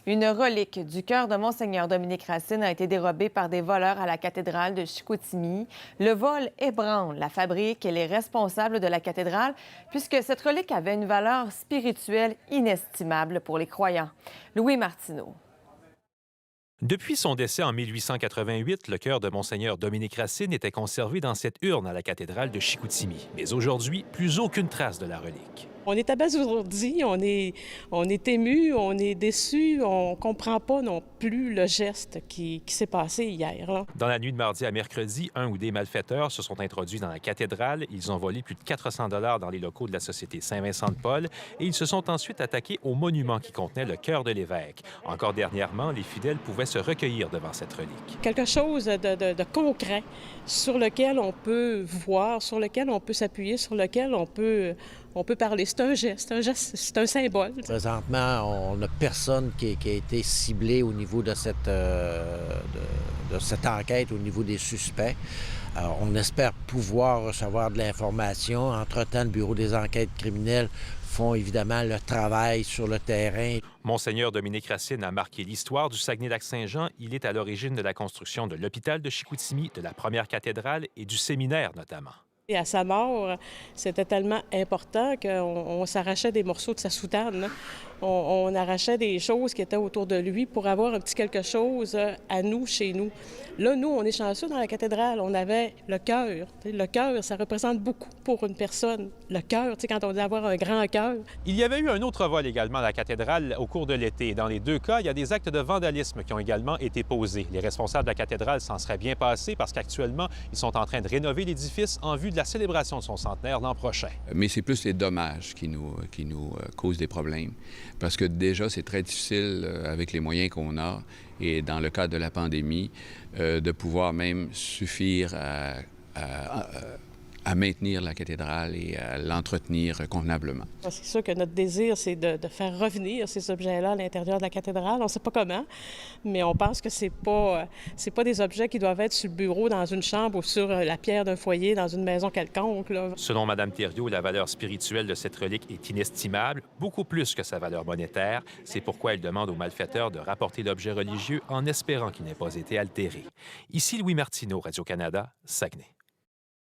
Une relique du cœur de Monseigneur Dominique Racine a été dérobée par des voleurs à la cathédrale de Chicoutimi. Le vol ébranle la fabrique et les responsables de la cathédrale, puisque cette relique avait une valeur spirituelle inestimable pour les croyants. Louis Martineau. Depuis son décès en 1888, le cœur de Monseigneur Dominique Racine était conservé dans cette urne à la cathédrale de Chicoutimi. Mais aujourd'hui, plus aucune trace de la relique. On est abasourdi, on est ému, on est déçu, on ne comprend pas non plus le geste qui s'est passé hier, là. Dans la nuit de mardi à mercredi, un ou des malfaiteurs se sont introduits dans la cathédrale. Ils ont volé plus de 400 $ dans les locaux de la Société Saint-Vincent-de-Paul et ils se sont ensuite attaqués au monument qui contenait le cœur de l'évêque. Encore dernièrement, les fidèles pouvaient se recueillir devant cette relique. Quelque chose de concret sur lequel on peut voir, sur lequel on peut s'appuyer, sur lequel on peut parler. C'est un geste, c'est un symbole. Présentement, on n'a personne qui a été ciblé au niveau de cette enquête, au niveau des suspects. Alors, on espère pouvoir recevoir de l'information. Entre-temps, le Bureau des enquêtes criminelles font évidemment le travail sur le terrain. Monseigneur Dominique Racine a marqué l'histoire du Saguenay-Lac-Saint-Jean. Il est à l'origine de la construction de l'hôpital de Chicoutimi, de la première cathédrale et du séminaire notamment. Et à sa mort, c'était tellement important qu'on s'arrachait des morceaux de sa soutane, là. On arrachait des choses qui étaient autour de lui pour avoir un petit quelque chose à nous, chez nous. Là, nous, on est chanceux dans la cathédrale. On avait le cœur. Le cœur, ça représente beaucoup pour une personne. Le cœur, quand on dit avoir un grand cœur. Il y avait eu un autre vol également à la cathédrale au cours de l'été. Dans les deux cas, il y a des actes de vandalisme qui ont également été posés. Les responsables de la cathédrale s'en seraient bien passés parce qu'actuellement, ils sont en train de rénover l'édifice en vue de la célébration de son centenaire l'an prochain. Mais c'est plus les dommages qui nous causent des problèmes. Parce que déjà, c'est très difficile avec les moyens qu'on a et dans le cadre de la pandémie, de pouvoir même suffire à maintenir la cathédrale et à l'entretenir convenablement. C'est sûr que notre désir, c'est de faire revenir ces objets-là à l'intérieur de la cathédrale. On ne sait pas comment, mais on pense que c'est pas des objets qui doivent être sur le bureau, dans une chambre ou sur la pierre d'un foyer, dans une maison quelconque, là. Selon Mme Thériault, la valeur spirituelle de cette relique est inestimable, beaucoup plus que sa valeur monétaire. C'est pourquoi elle demande aux malfaiteurs de rapporter l'objet religieux en espérant qu'il n'ait pas été altéré. Ici Louis Martineau, Radio-Canada, Saguenay.